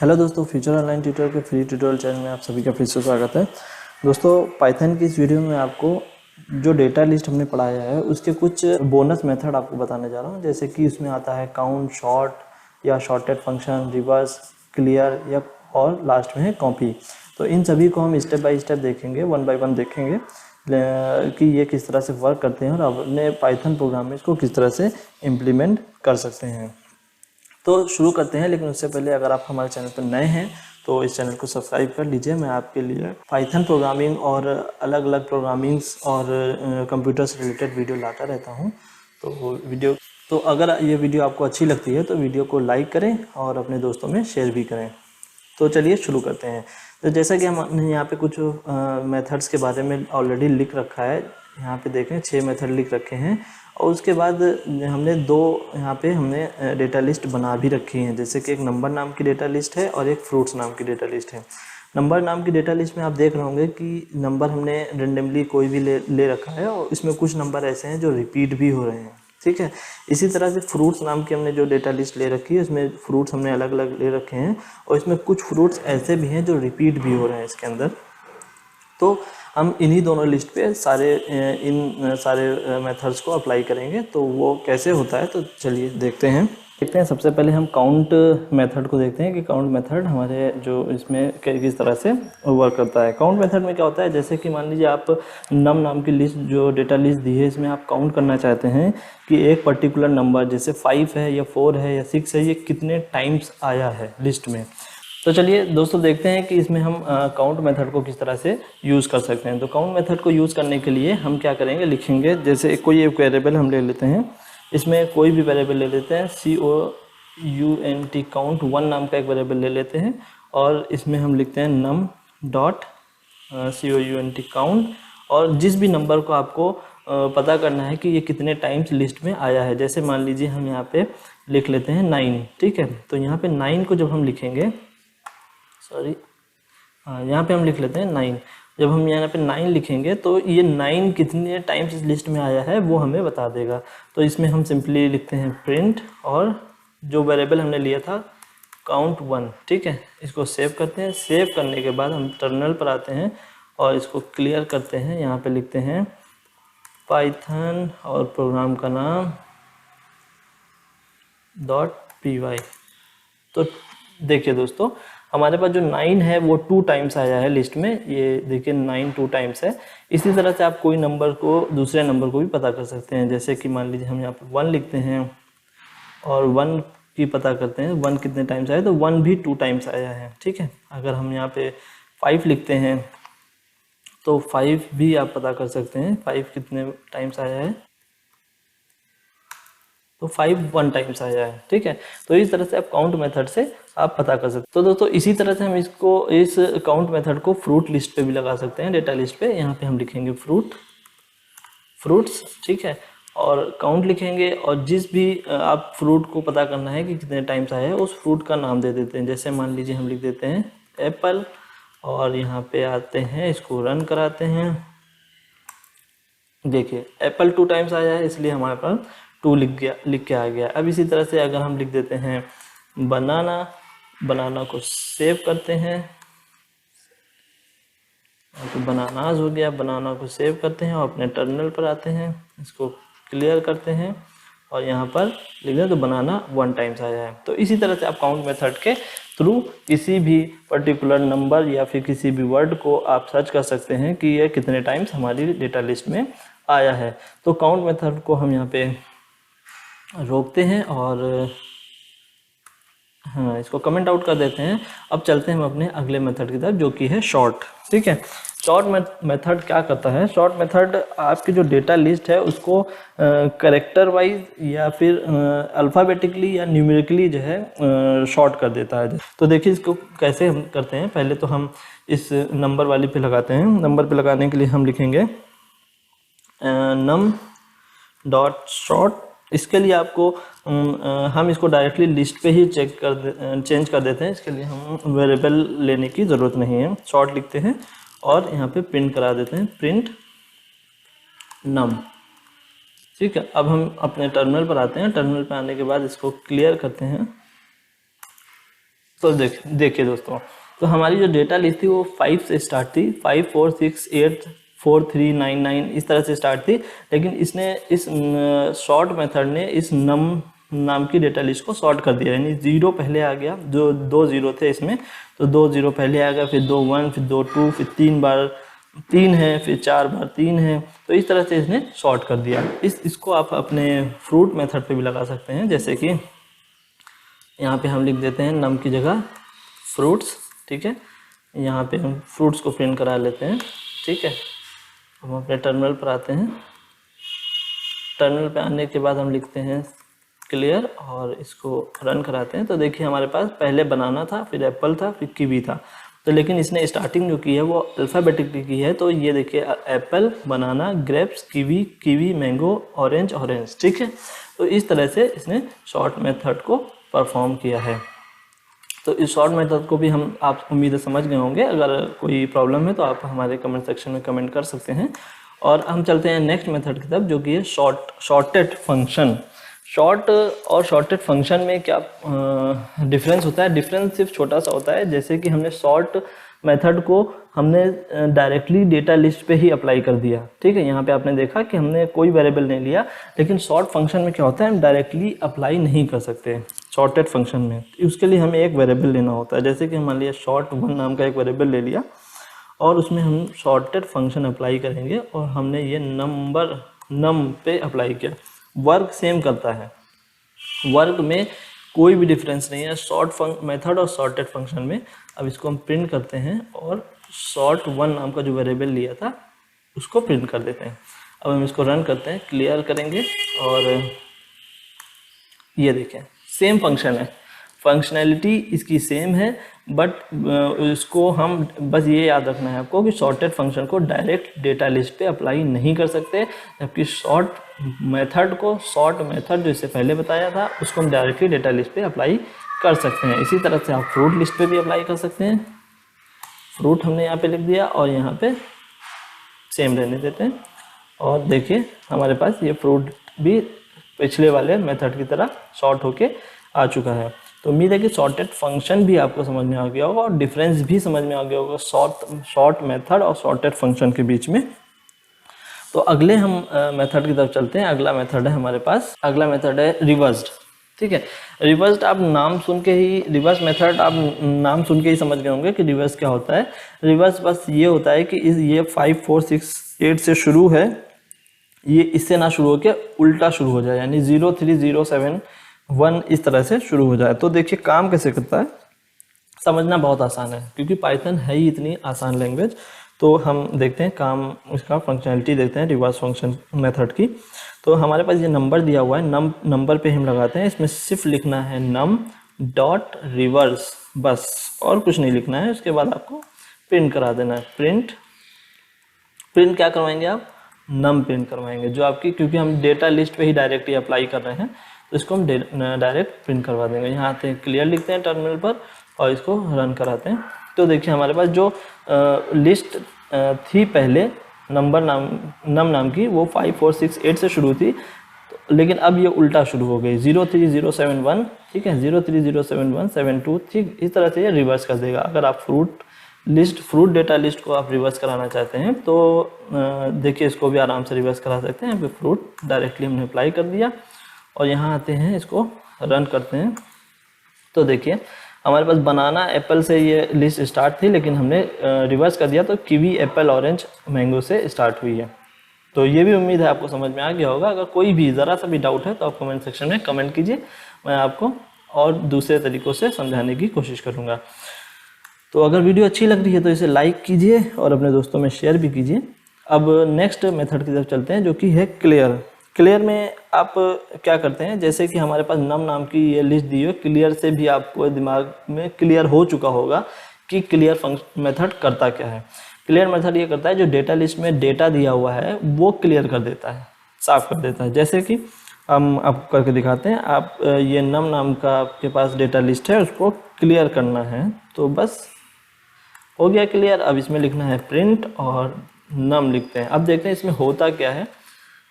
Hello दोस्तों, future online tutor के free tutorial channel में आप सभी का फिर से स्वागत है। दोस्तों, पाइथन की इस वीडियो में आपको जो डेटा लिस्ट हमने पढ़ाया है उसके कुछ बोनस मेथड आपको बताने जा रहा हूं। जैसे कि उसमें आता है काउंट, शॉर्ट या शॉर्टेड फंक्शन, रिवर्स, क्लियर या और लास्ट में है कॉपी। तो इन सभी को हम स्टेप बाय स्टेप देखेंगे, वन बाय वन देखेंगे कि ये किस तरह से वर्क करते हैं और अपने पाइथन प्रोग्राम में इसको किस तरह से इम्प्लीमेंट कर सकते हैं। तो शुरू करते हैं, लेकिन उससे पहले अगर आप हमारे चैनल पर नए हैं तो इस चैनल को सब्सक्राइब कर लीजिए। मैं आपके लिए पाइथन प्रोग्रामिंग और अलग अलग प्रोग्रामिंग्स और कंप्यूटर से रिलेटेड वीडियो लाता रहता हूं। तो अगर ये वीडियो आपको अच्छी लगती है तो वीडियो को लाइक करें और अपने दोस्तों में शेयर भी करें। तो चलिए शुरू करते हैं। तो जैसा कि हमने यहाँ पे कुछ मेथड्स के बारे में ऑलरेडी लिख रखा है। यहाँ पे देखें 6 मेथड लिख रखे हैं और उसके बाद हमने हमने डेटा लिस्ट बना भी रखी है। जैसे कि एक नंबर नाम की डेटा लिस्ट है और एक फ्रूट्स नाम की डेटा लिस्ट है। नंबर नाम की डेटा लिस्ट में आप देख रहे होंगे कि नंबर हमने रेंडमली कोई भी ले रखा है और इसमें कुछ नंबर ऐसे हैं जो रिपीट भी हो रहे हैं, ठीक है। इसी तरह से फ्रूट्स नाम की हमने जो डेटा लिस्ट ले रखी है उसमें फ्रूट्स हमने अलग अलग ले रखे हैं और इसमें कुछ फ्रूट्स ऐसे भी हैं जो रिपीट भी हो रहे हैं इसके अंदर। तो हम इन्हीं दोनों लिस्ट पे इन सारे मेथड्स को अप्लाई करेंगे। तो वो कैसे होता है तो चलिए देखते हैं। सबसे पहले हम काउंट मेथड को देखते हैं कि काउंट मेथड हमारे जो इसमें किस तरह से वर्क करता है। काउंट मेथड में क्या होता है, जैसे कि मान लीजिए आप नम नाम की लिस्ट जो डेटा लिस्ट दी है इसमें आप काउंट करना चाहते हैं कि एक पर्टिकुलर नंबर जैसे 5 है या 4 है या 6 है, ये कितने टाइम्स आया है लिस्ट में। तो चलिए दोस्तों देखते हैं कि इसमें हम काउंट मेथड को किस तरह से यूज़ कर सकते हैं। तो काउंट मेथड को यूज़ करने के लिए हम क्या करेंगे, लिखेंगे जैसे कोई एक वेरिएबल हम ले लेते हैं। इसमें कोई भी वेरिएबल ले लेते हैं, COUNT काउंट 1 नाम का एक वेरिएबल ले लेते हैं और इसमें हम लिखते हैं num डॉट COUNT काउंट। और जिस भी नंबर को आपको पता करना है कि ये कितने टाइम्स लिस्ट में आया है, जैसे मान लीजिए हम यहाँ पे लिख लेते हैं 9, ठीक है। तो यहाँ पे 9 को जब हम लिखेंगे, यहाँ पे हम लिख लेते हैं 9। जब हम यहाँ पे 9 लिखेंगे तो ये 9 कितने टाइम्स इस लिस्ट में आया है वो हमें बता देगा। तो इसमें हम सिंपली लिखते हैं प्रिंट और जो वेरिएबल हमने लिया था काउंट 1, ठीक है। इसको सेव करते हैं। सेव करने के बाद हम टर्मिनल पर आते हैं और इसको क्लियर करते हैं। यहाँ पे लिखते हैं पाइथन और प्रोग्राम का नाम .py। तो देखिए दोस्तों, हमारे पास जो 9 है वो 2 टाइम्स आया है लिस्ट में। ये देखिए 9 2 टाइम्स है। इसी तरह से आप कोई नंबर को दूसरे नंबर को भी पता कर सकते हैं। जैसे कि मान लीजिए हम यहाँ पर 1 लिखते हैं और 1 की पता करते हैं 1 कितने टाइम्स आया, तो 1 भी 2 टाइम्स आया है, ठीक है। अगर हम यहाँ पे 5 लिखते हैं तो 5 भी आप पता कर सकते हैं 5 कितने टाइम्स आया है, तो 5 1 टाइम्स आया है, ठीक है। तो इस तरह से आप काउंट मेथड से आप पता कर सकते हैं। तो दोस्तों इसी तरह से हम इस काउंट मेथड को फ्रूट लिस्ट पे भी लगा सकते हैं, डेटा लिस्ट पे। यहाँ पे हम लिखेंगे फ्रूट्स, ठीक है, और काउंट लिखेंगे और जिस भी आप फ्रूट को पता करना है कि कितने टाइम्स आया है उस फ्रूट का नाम दे देते हैं। जैसे मान लीजिए हम लिख देते हैं एप्पल और यहाँ पे आते हैं, इसको रन कराते हैं। देखिए एप्पल 2 टाइम्स आया है इसलिए हमारे पास 2 लिख के आ गया। अब इसी तरह से अगर हम लिख देते हैं बनाना को सेव करते हैं तो बनानाज हो गया। बनाना को सेव करते हैं और अपने टर्मिनल पर आते हैं, इसको क्लियर करते हैं और यहाँ पर लिख दें तो बनाना 1 टाइम्स आया है। तो इसी तरह से आप काउंट मेथड के थ्रू किसी भी पर्टिकुलर नंबर या फिर किसी भी वर्ड को आप सर्च कर सकते हैं कि यह कितने टाइम्स हमारी डेटा लिस्ट में आया है। तो काउंट मेथड को हम यहाँ पे रोकते हैं और हाँ, इसको कमेंट आउट कर देते हैं। अब चलते हैं हम अपने अगले मेथड की तरफ जो कि है शॉर्ट, ठीक है। शॉर्ट मेथड क्या करता है, शॉर्ट मेथड आपकी जो डेटा लिस्ट है उसको करेक्टर वाइज या फिर अल्फ़ाबेटिकली या न्यूमेरिकली जो है शॉर्ट कर देता है। तो देखिए इसको कैसे हम करते हैं। पहले तो हम इस नंबर वाली पे लगाते हैं। नंबर पे लगाने के लिए हम लिखेंगे num डॉट शॉर्ट। इसके लिए आपको हम इसको डायरेक्टली लिस्ट पे ही चेंज कर देते हैं। इसके लिए हम वेरिएबल लेने की ज़रूरत नहीं है। शॉर्ट लिखते हैं और यहाँ पे प्रिंट करा देते हैं, प्रिंट नम, ठीक है। अब हम अपने टर्मिनल पर आते हैं। टर्मिनल पर आने के बाद इसको क्लियर करते हैं। तो देखिए दोस्तों, तो हमारी जो डेटा लिस्ट थी वो 5 से स्टार्ट थी, 5 4 6 8 4 3 9 9 इस तरह से स्टार्ट थी। लेकिन इसने इस शॉर्ट मेथड ने इस नम नाम की डेटा लिस्ट को शॉर्ट कर दिया, यानी 0 पहले आ गया, जो 2 0 थे इसमें, तो 2 0 पहले आ गया, फिर 2 1, फिर 2 2, फिर 3 बार 3 है, फिर 4 बार 3 है। तो इस तरह से इसने शॉर्ट कर दिया। इसको आप अपने फ्रूट मेथड पे भी लगा सकते हैं, जैसे कि यहाँ पे हम लिख देते हैं नम की जगह फ्रूट्स, ठीक है। यहाँ पे हम फ्रूट्स को प्रिंट करा लेते हैं, ठीक है। हम अपने टर्मिनल पर आते हैं, टर्मिनल पे आने के बाद हम लिखते हैं क्लियर और इसको रन कराते हैं। तो देखिए हमारे पास पहले बनाना था, फिर एप्पल था, फिर कीवी था। तो लेकिन इसने स्टार्टिंग जो की है वो अल्फ़ाबेटिकली की है। तो ये देखिए apple, banana, grapes, kiwi, kiwi, mango, orange, orange, ठीक है। तो इस तरह से इसने शॉर्ट मेथड को परफॉर्म किया है। तो इस शॉर्ट मेथड को भी हम आप उम्मीद समझ गए होंगे। अगर कोई प्रॉब्लम है तो आप हमारे कमेंट सेक्शन में कमेंट कर सकते हैं। और हम चलते हैं नेक्स्ट मेथड की तरफ, जो कि है शॉर्टेड फंक्शन। शॉर्ट और शॉर्टेड फंक्शन में क्या डिफरेंस होता है? डिफरेंस सिर्फ छोटा सा होता है, जैसे कि हमने शॉर्ट मेथड को हमने डायरेक्टली डेटा लिस्ट पे ही अप्लाई कर दिया, ठीक है। यहाँ पे आपने देखा कि हमने कोई वेरिएबल नहीं लिया। लेकिन शॉर्ट फंक्शन में क्या होता है, हम डायरेक्टली अप्लाई नहीं कर सकते शॉर्टेड फंक्शन में। उसके लिए हमें एक वेरिएबल लेना होता है। जैसे कि मान लिया short1 नाम का एक वेरिएबल ले लिया और उसमें हम शॉर्टेड फंक्शन अप्लाई करेंगे और हमने ये नम पे अप्लाई किया। वर्क सेम करता है, वर्क में कोई भी डिफरेंस नहीं है शॉर्ट मेथड और शॉर्टेड फंक्शन में। अब इसको हम प्रिंट करते हैं और short1 नाम का जो वेरिएबल लिया था उसको प्रिंट कर देते हैं। अब हम इसको रन करते हैं, क्लियर करेंगे और ये देखें सेम फंक्शन है, फंक्शनैलिटी इसकी सेम है। बट इसको हम बस ये याद रखना है आपको कि शॉर्टेड फंक्शन को डायरेक्ट डेटा लिस्ट पे अप्लाई नहीं कर सकते, जबकि शॉर्ट मेथड जो इससे पहले बताया था उसको हम डायरेक्टली डेटा लिस्ट पे अप्लाई कर सकते हैं। इसी तरह से आप फ्रूट लिस्ट पे भी अप्लाई कर सकते हैं। फ्रूट हमने यहाँ पे लिख दिया और यहाँ पे सेम रहने देते हैं और देखिए हमारे पास ये फ्रूट भी पिछले वाले मेथड की तरह शॉर्ट होके आ चुका है। तो उम्मीद है कि शॉर्टेड फंक्शन भी आपको समझ में आ गया होगा और डिफरेंस भी समझ में आ गया होगा शॉर्ट मेथड और शॉर्टेड फंक्शन के बीच में। तो अगले हम मेथड की तरफ चलते हैं। अगला मेथड है हमारे पास, अगला मेथड है रिवर्स्ड, ठीक है। रिवर्स्ड आप नाम सुन के ही, रिवर्स मेथड आप नाम सुन के ही समझ गए होंगे कि रिवर्स क्या होता है। रिवर्स बस ये होता है कि ये 5 4 6 8 से शुरू है, ये इससे ना शुरू होकर उल्टा शुरू हो जाए, यानी 0 3 0 7 1 इस तरह से शुरू हो जाए। तो देखिए काम कैसे करता है, समझना बहुत आसान है क्योंकि पाइथन है ही इतनी आसान लैंग्वेज। तो हम देखते हैं काम, इसका फंक्शनैलिटी देखते हैं रिवर्स फंक्शन मेथड की। तो हमारे पास ये नंबर दिया हुआ है, नंबर पे हम लगाते हैं। इसमें सिर्फ लिखना है नम डॉट रिवर्स, बस और कुछ नहीं लिखना है। उसके बाद आपको प्रिंट करा देना है। प्रिंट क्या करवाएंगे आप? नम प्रिंट करवाएंगे, जो आपकी, क्योंकि हम डेटा लिस्ट पे ही डायरेक्टली अप्लाई कर रहे हैं तो इसको हम डायरेक्ट प्रिंट करवा देंगे। यहाँ आते हैं, क्लियर लिखते हैं टर्मिनल पर और इसको रन कराते हैं। तो देखिए हमारे पास जो लिस्ट थी पहले नम नाम की, वो 5 4 6 8 से शुरू थी, लेकिन अब ये उल्टा शुरू हो गई, 0 3 0 7 1, ठीक है। 0 3 0 7 1 7 2, ठीक। इस तरह से ये रिवर्स कर देगा। अगर आप फ्रूट डेटा लिस्ट को आप रिवर्स कराना चाहते हैं तो देखिए इसको भी आराम से रिवर्स करा सकते हैं। फ्रूट डायरेक्टली हमने अप्लाई कर दिया और यहाँ आते हैं, इसको रन करते हैं। तो देखिए हमारे पास बनाना एप्पल से ये लिस्ट स्टार्ट थी, लेकिन हमने रिवर्स कर दिया तो कीवी, एप्पल, ऑरेंज, मैंगो से स्टार्ट हुई है। तो ये भी उम्मीद है आपको समझ में आ गया होगा। अगर कोई भी ज़रा सा भी डाउट है तो आप कमेंट सेक्शन में कमेंट कीजिए, मैं आपको और दूसरे तरीक़ों से समझाने की कोशिश करूँगा। तो अगर वीडियो अच्छी लग रही है तो इसे लाइक कीजिए और अपने दोस्तों में शेयर भी कीजिए। अब नेक्स्ट मेथड की तरफ चलते हैं, जो कि है क्लियर। क्लियर में आप क्या करते हैं, जैसे कि हमारे पास नम नाम की ये लिस्ट दी है, क्लियर से भी आपको दिमाग में क्लियर हो चुका होगा कि क्लियर मेथड करता क्या है। क्लियर मेथड ये करता है जो डेटा लिस्ट में डेटा दिया हुआ है वो क्लियर कर देता है, साफ कर देता है। जैसे कि हम आपको करके दिखाते हैं। आप ये नम नाम का आपके पास डेटा लिस्ट है, उसको क्लियर करना है, तो बस हो गया क्लियर। अब इसमें लिखना है प्रिंट और नम लिखते हैं। अब देखते हैं इसमें होता क्या है,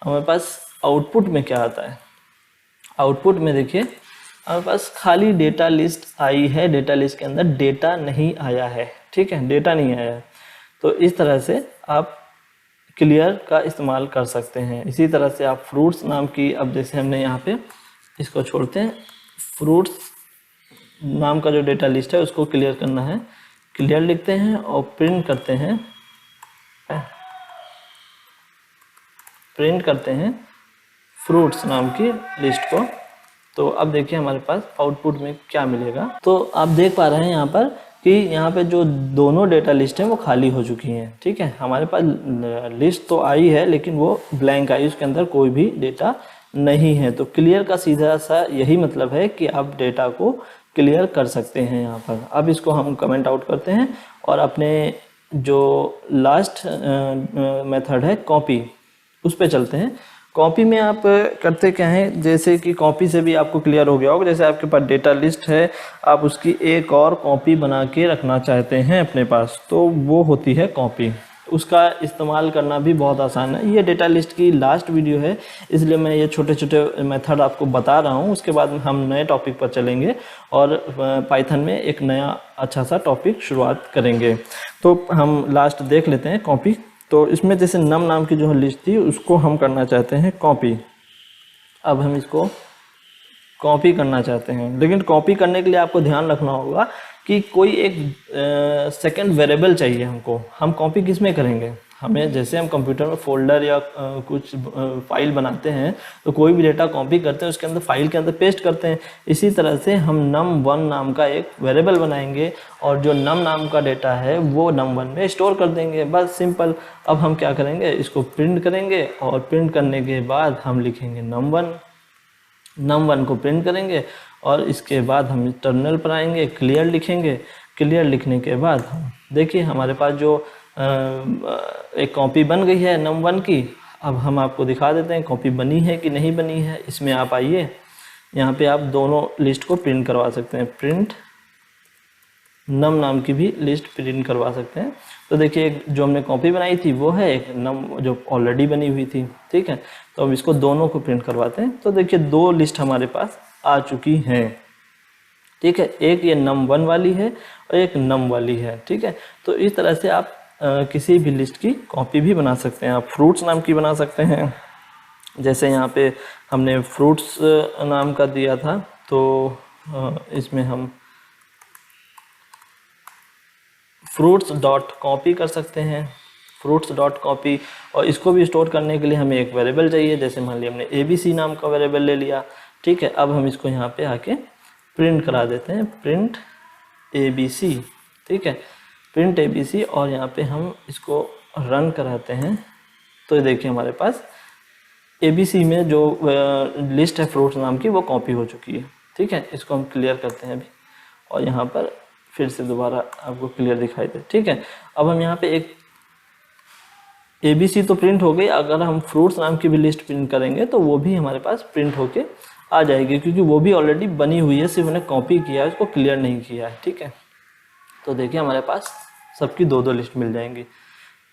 हमारे पास आउटपुट में क्या आता है। आउटपुट में देखिए हमारे पास खाली डेटा लिस्ट आई है, डेटा लिस्ट के अंदर डेटा नहीं आया है, ठीक है, डेटा नहीं आया है। तो इस तरह से आप क्लियर का इस्तेमाल कर सकते हैं। इसी तरह से आप फ्रूट्स नाम की, अब जैसे हमने यहाँ पे इसको छोड़ते हैं, फ्रूट्स नाम का जो डेटा लिस्ट है उसको क्लियर करना है, क्लियर लिखते हैं और प्रिंट करते हैं, फ्रूट्स नाम की लिस्ट को। तो अब देखिए हमारे पास आउटपुट में क्या मिलेगा। तो आप देख पा रहे हैं यहाँ पर कि यहाँ पे जो दोनों डेटा लिस्ट हैं वो खाली हो चुकी हैं, ठीक है। हमारे पास लिस्ट तो आई है लेकिन वो ब्लैंक आई, उसके अंदर कोई भी डेटा नहीं है। तो क्लियर का सीधा सा यही मतलब है कि आप डेटा को क्लियर कर सकते हैं यहाँ पर। अब इसको हम कमेंट आउट करते हैं और अपने जो लास्ट मेथड है कॉपी, उस पर चलते हैं। कॉपी में आप करते क्या हैं, जैसे कि कॉपी से भी आपको क्लियर हो गया होगा, जैसे आपके पास डेटा लिस्ट है, आप उसकी एक और कॉपी बना के रखना चाहते हैं अपने पास, तो वो होती है कॉपी। उसका इस्तेमाल करना भी बहुत आसान है। ये डेटा लिस्ट की लास्ट वीडियो है, इसलिए मैं ये छोटे छोटे मेथड आपको बता रहा हूँ। उसके बाद हम नए टॉपिक पर चलेंगे और पाइथन में एक नया अच्छा सा टॉपिक शुरुआत करेंगे। तो हम लास्ट देख लेते हैं कॉपी। तो इसमें जैसे नम नाम की जो लिस्ट थी उसको हम करना चाहते हैं कॉपी। अब हम इसको कॉपी करना चाहते हैं, लेकिन कॉपी करने के लिए आपको ध्यान रखना होगा कि कोई एक सेकंड वेरिएबल चाहिए हमको। हम कॉपी किस में करेंगे, हमें जैसे हम कंप्यूटर में फोल्डर या कुछ फाइल बनाते हैं तो कोई भी डेटा कॉपी करते हैं उसके अंदर फाइल के अंदर पेस्ट करते हैं। इसी तरह से हम num1 नाम का एक वेरिएबल बनाएंगे और जो num नाम का डेटा है वो num1 में स्टोर कर देंगे, बस सिंपल। अब हम क्या करेंगे, इसको प्रिंट करेंगे और प्रिंट करने के बाद हम लिखेंगे num1 को प्रिंट करेंगे और इसके बाद हम टर्मिनल पर आएंगे, क्लियर लिखेंगे। क्लियर लिखने के बाद हम देखिए हमारे पास जो एक कॉपी बन गई है num1 की। अब हम आपको दिखा देते हैं कॉपी बनी है कि नहीं बनी है। इसमें आप आइए, यहाँ पे आप दोनों लिस्ट को प्रिंट करवा सकते हैं, प्रिंट num नाम की भी लिस्ट प्रिंट करवा सकते हैं। तो देखिए जो हमने कॉपी बनाई थी वो है, एक num जो ऑलरेडी बनी हुई थी, ठीक है। तो अब इसको दोनों को प्रिंट करवाते हैं। तो देखिए दो लिस्ट हमारे पास आ चुकी हैं, ठीक है। एक ये num1 वाली है और एक num वाली है, ठीक है। तो इस तरह से आप किसी भी लिस्ट की कॉपी भी बना सकते हैं। आप फ्रूट्स नाम की बना सकते हैं, जैसे यहाँ पे हमने फ्रूट्स नाम का दिया था, तो इसमें हम फ्रूट्स डॉट कॉपी कर सकते हैं, फ्रूट्स डॉट कॉपी। और इसको भी स्टोर करने के लिए हमें एक वेरिएबल चाहिए, जैसे मान लिया हमने ABC नाम का वेरिएबल ले लिया, ठीक है। अब हम इसको यहाँ पे आके प्रिंट करा देते हैं, प्रिंट ABC, ठीक है, प्रिंट ABC। और यहाँ पे हम इसको रन कराते हैं। तो ये देखिए हमारे पास ABC में जो लिस्ट है फ्रूट्स नाम की वो कॉपी हो चुकी है, ठीक है। इसको हम क्लियर करते हैं अभी और यहाँ पर फिर से दोबारा आपको क्लियर दिखाई दे, ठीक है। अब हम यहाँ पे एक ABC तो प्रिंट हो गई, अगर हम फ्रूट्स नाम की भी लिस्ट प्रिंट करेंगे तो वो भी हमारे पास प्रिंट होके आ जाएगी, क्योंकि वो भी ऑलरेडी बनी हुई है, सिर्फ मैंने कॉपी किया है, उसको क्लियर नहीं किया है, ठीक है। तो देखिए हमारे पास सबकी दो दो लिस्ट मिल जाएंगी।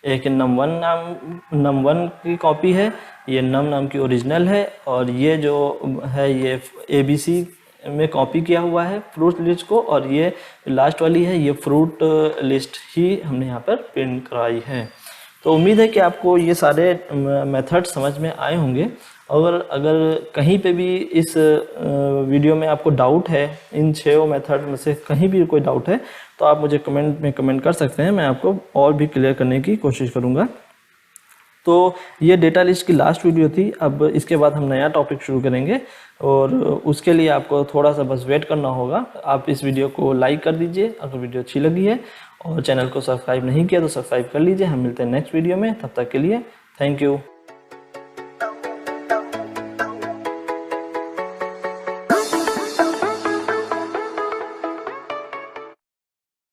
एक num1 की कॉपी है, ये num नाम की ओरिजिनल है, और ये जो है ये ABC में कॉपी किया हुआ है फ्रूट लिस्ट को, और ये लास्ट वाली है ये फ्रूट लिस्ट ही हमने यहाँ पर प्रिंट कराई है। तो उम्मीद है कि आपको ये सारे मेथड समझ में आए होंगे। और अगर कहीं पे भी इस वीडियो में आपको डाउट है, इन 6 मेथड में से कहीं भी कोई डाउट है, तो आप मुझे कमेंट में कमेंट कर सकते हैं, मैं आपको और भी क्लियर करने की कोशिश करूँगा। तो ये डेटा लिस्ट की लास्ट वीडियो थी। अब इसके बाद हम नया टॉपिक शुरू करेंगे और उसके लिए आपको थोड़ा सा बस वेट करना होगा। आप इस वीडियो को लाइक कर दीजिए अगर वीडियो अच्छी लगी है, और चैनल को सब्सक्राइब नहीं किया तो सब्सक्राइब कर लीजिए। हम मिलते हैं नेक्स्ट वीडियो में, तब तक के लिए थैंक यू।